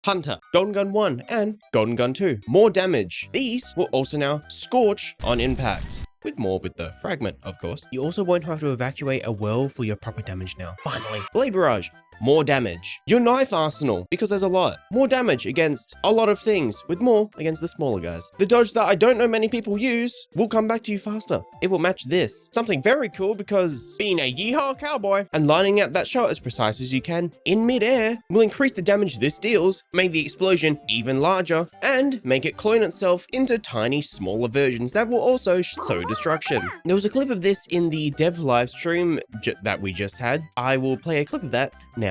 Hunter, Golden Gun 1, and Golden Gun 2. More damage. These will also now Scorch on impact. With the fragment, of course. You also won't have to evacuate a well for your proper damage now. Finally. Blade Barrage. More damage. Your knife arsenal, because there's a lot. More damage against a lot of things, with more against the smaller guys. The dodge that I don't know many people use will come back to you faster. It will match this. Something very cool because being a yeehaw cowboy and lining up that shot as precise as you can in midair will increase the damage this deals, make the explosion even larger, and make it clone itself into tiny, smaller versions that will also sow destruction. There was a clip of this in the dev live stream that we just had. I will play a clip of that now.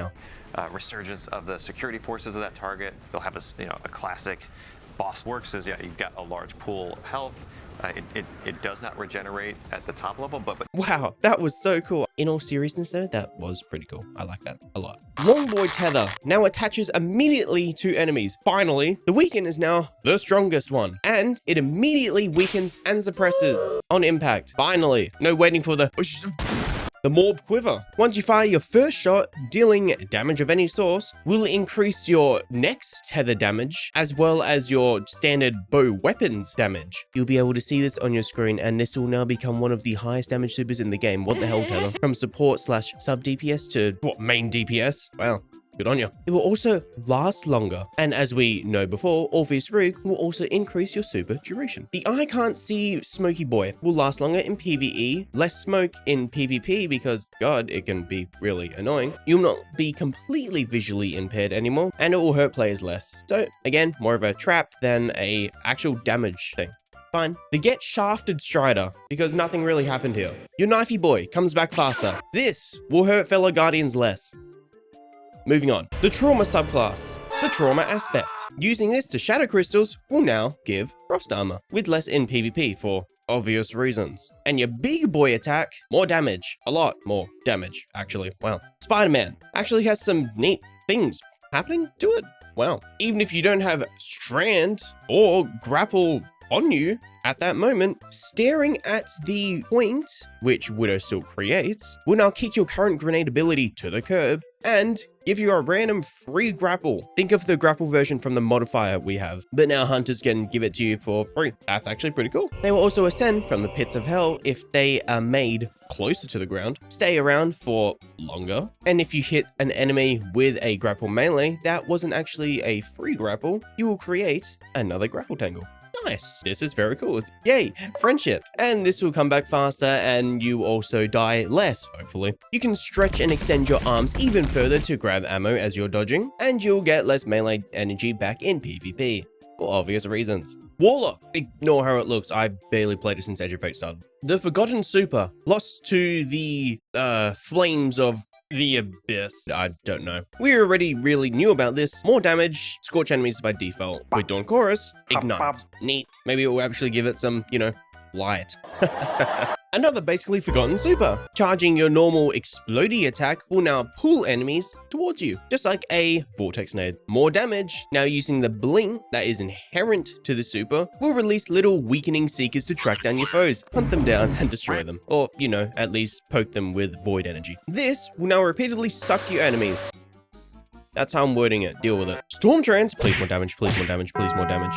Resurgence of the security forces of that target. They'll have a classic boss works is you've got a large pool of health. It does not regenerate at the top level, but wow, that was so cool. In all seriousness though, that was pretty cool. I like that a lot. Longboy Tether now attaches immediately to enemies. Finally, the weaken is now the strongest one, and it immediately weakens and suppresses on impact. Finally, no waiting for the Morb Quiver. Once you fire your first shot, dealing damage of any source will increase your next tether damage as well as your standard bow weapons damage. You'll be able to see this on your screen, and this will now become one of the highest damage supers in the game. What the hell, Tether? From support / sub DPS to what, main DPS? Wow. Good on you. It will also last longer. And as we know before, Orpheus Rig will also increase your super duration. The I Can't See Smoky Boy will last longer in PvE, less smoke in PvP because, God, it can be really annoying. You'll not be completely visually impaired anymore, and it will hurt players less. So, again, more of a trap than a actual damage thing. Fine. The Get Shafted Strider, because nothing really happened here. Your Knifey Boy comes back faster. This will hurt fellow Guardians less. Moving on, the Trauma subclass, the Trauma aspect. Using this to shatter crystals will now give frost armor, with less in PvP for obvious reasons. And your big boy attack, more damage, a lot more damage, actually. Wow. Spider-Man actually has some neat things happening to it. Wow. Even if you don't have Strand or Grapple on you at that moment, staring at the point which Widow Silk creates will now kick your current grenade ability to the curb and give you a random free grapple. Think of the grapple version from the modifier we have, but now hunters can give it to you for free. That's actually pretty cool. They will also ascend from the pits of hell if they are made closer to the ground, stay around for longer, and if you hit an enemy with a grapple melee that wasn't actually a free grapple, you will create another grapple tangle. Nice. This is very cool. Yay, friendship. And this will come back faster, and you also die less, hopefully. You can stretch and extend your arms even further to grab ammo as you're dodging, and you'll get less melee energy back in PvP, for obvious reasons. Warlock. Ignore how it looks. I barely played it since Edge of Fate started. The Forgotten Super. Lost to the flames of the abyss. I don't know. We already really knew about this. More damage, scorch enemies by default. With Dawn Chorus, ignite. Neat. Maybe it will actually give it some, light. Another basically forgotten super. Charging your normal explodey attack will now pull enemies towards you, just like a vortex nade. More damage. Now using the blink that is inherent to the super will release little weakening seekers to track down your foes, hunt them down and destroy them. Or, at least poke them with void energy. This will now repeatedly suck your enemies. That's how I'm wording it. Deal with it. Storm Trance. Please more damage, please more damage, please more damage.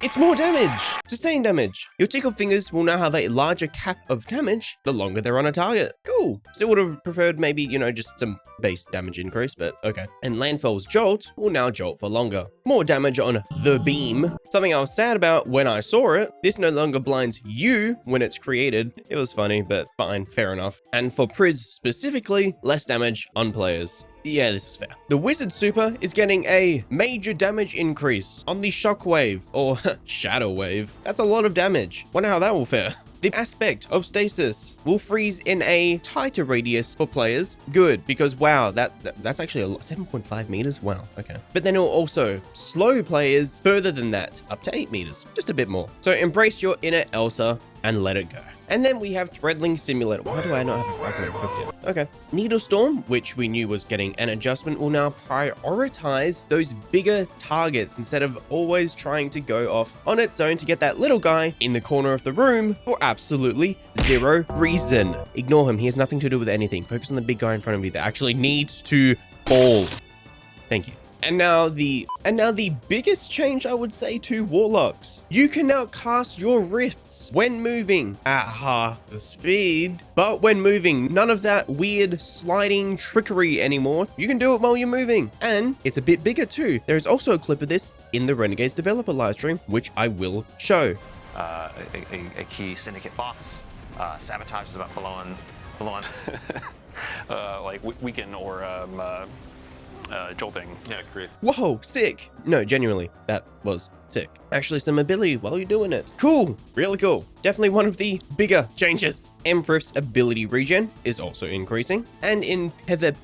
It's more damage! Sustained damage. Your Tickle Fingers will now have a larger cap of damage the longer they're on a target. Cool. Still would have preferred maybe, just some base damage increase, but okay. And Landfall's Jolt will now jolt for longer. More damage on the Beam. Something I was sad about when I saw it. This no longer blinds you when it's created. It was funny, but fine, fair enough. And for Priz specifically, less damage on players. Yeah, this is fair. The Wizard Super is getting a major damage increase on the Shockwave, or Shadow Wave. That's a lot of damage. Wonder how that will fare. The Aspect of Stasis will freeze in a tighter radius for players. Good, because wow, that's actually a lot. 7.5 meters? Wow, okay. But then it will also slow players further than that, up to 8 meters, just a bit more. So embrace your inner Elsa and let it go. And then we have Threadling Simulator. Why do I not have a fragment equipped yet? Okay. Needle Storm, which we knew was getting an adjustment, will now prioritize those bigger targets instead of always trying to go off on its own to get that little guy in the corner of the room for absolutely zero reason. Ignore him. He has nothing to do with anything. Focus on the big guy in front of you that actually needs to fall. Thank you. And now the biggest change, I would say, to Warlocks. You can now cast your rifts when moving at half the speed, but when moving, none of that weird sliding trickery anymore. You can do it while you're moving, and it's a bit bigger too. There is also a clip of this in the Renegades developer livestream, which I will show. A key syndicate boss sabotages about below on like weaken or jolting. yeah, creates. Whoa, sick. No, genuinely, that was sick. Actually, some ability while you're doing it. Cool, really cool. Definitely one of the bigger changes. Emprith's ability regen is also increasing, and in Heather,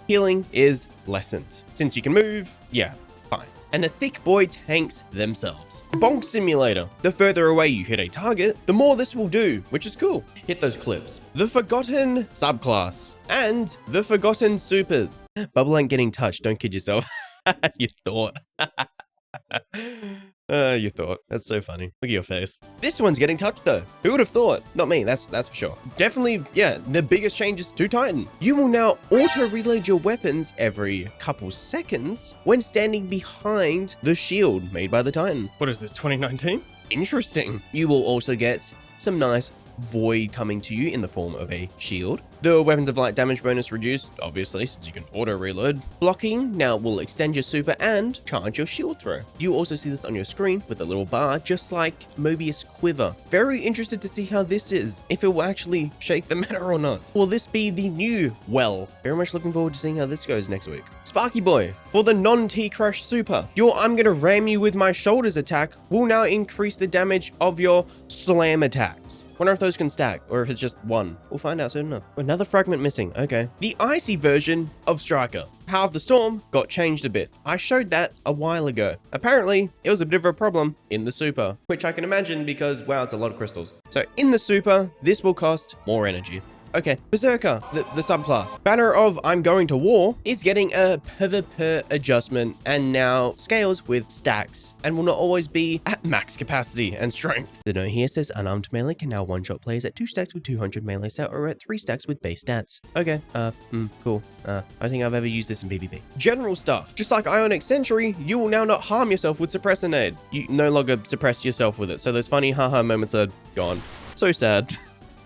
healing is lessened. Since you can move, yeah, fine. And the thick boy tanks themselves. Bonk Simulator. The further away you hit a target, the more this will do, which is cool. Hit those clips. The Forgotten subclass and the Forgotten supers. Bubble ain't getting touched, don't kid yourself. You thought. You thought. That's so funny. Look at your face. This one's getting touched though. Who would have thought? Not me, that's for sure. Definitely, yeah, the biggest changes to Titan. You will now auto-reload your weapons every couple seconds when standing behind the shield made by the Titan. What is this, 2019? Interesting. You will also get some nice void coming to you in the form of a shield. The weapons of light damage bonus reduced, obviously, since you can auto reload. Blocking now will extend your super and charge your shield throw. You also see this on your screen with a little bar, just like Mobius Quiver. Very interested to see how this is, if it will actually shake the meta or not. Will this be the new well? Very much looking forward to seeing how this goes next week. Sparky Boy, for the non-T-Crash super, your I'm gonna ram you with my shoulders attack will now increase the damage of your slam attacks. Wonder if those can stack, or if it's just one. We'll find out soon enough. Another fragment missing, okay. The icy version of Striker. Power of the Storm got changed a bit. I showed that a while ago. Apparently, it was a bit of a problem in the super, which I can imagine because, wow, it's a lot of crystals. So in the super, this will cost more energy. Okay, Berserker, the subclass. Banner of I'm Going to War is getting a per adjustment and now scales with stacks and will not always be at max capacity and strength. The note here says unarmed melee can now one-shot players at 2 stacks with 200 melee stat or at 3 stacks with base stats. Okay, cool. I don't think I've ever used this in PvP. General stuff. Just like Ionic Sentry, you will now not harm yourself with Suppressinade. You no longer suppress yourself with it, so those funny haha moments are gone. So sad.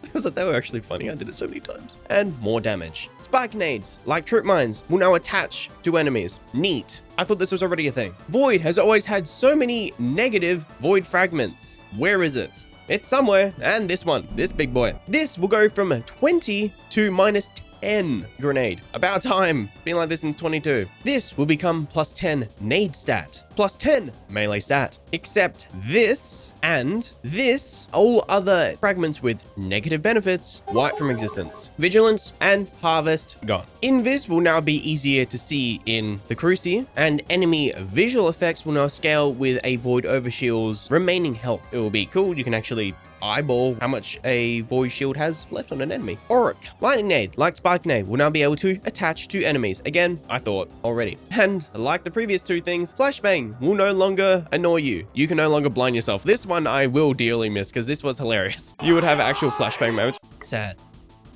I was like, they were actually funny. I did it so many times. And more damage. Spike nades, like trip mines, will now attach to enemies. Neat. I thought this was already a thing. Void has always had so many negative void fragments. Where is it? It's somewhere. And this one, this big boy. This will go from 20 to minus 10 grenade. About time. Been like this since 22. This will become plus 10 nade stat, plus 10 melee stat. Except this and this, all other fragments with negative benefits, wiped from existence. Vigilance and Harvest gone. Invis will now be easier to see in the Cruci, and enemy visual effects will now scale with a Void Overshield's remaining health. It will be cool. You can actually eyeball how much a void shield has left on an enemy. Auric, lightning nade, like spike nade, will now be able to attach to enemies. Again, I thought already. And like the previous two things, flashbang will no longer annoy you. You can no longer blind yourself. This one I will dearly miss because this was hilarious. You would have actual flashbang moments. Sad.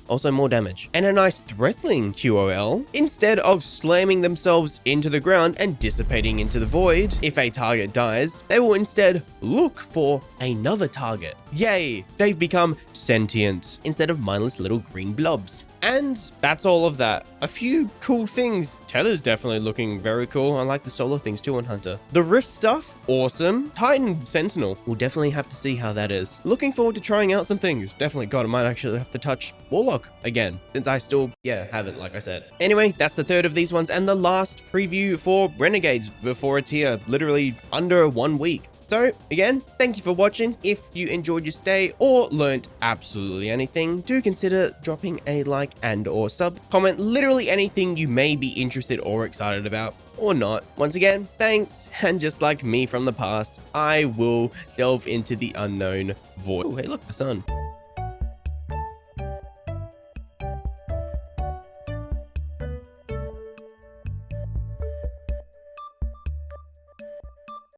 Also more damage. And a nice Threatling QOL. Instead of slamming themselves into the ground and dissipating into the void, if a target dies, they will instead look for another target. Yay, they've become sentient instead of mindless little green blobs. And that's all of that. A few cool things. Tether's definitely looking very cool. I like the solar things too on Hunter. The Rift stuff, awesome. Titan Sentinel, we'll definitely have to see how that is. Looking forward to trying out some things. Definitely, God, I might actually have to touch Warlock again, since I still, haven't, like I said. Anyway, that's the third of these ones and the last preview for Renegades before it's here, literally under 1 week. So again, thank you for watching. If you enjoyed your stay or learned absolutely anything, do consider dropping a like and or sub. Comment literally anything you may be interested or excited about or not. Once again, thanks. And just like me from the past, I will delve into the unknown void. Oh, hey, look, the sun.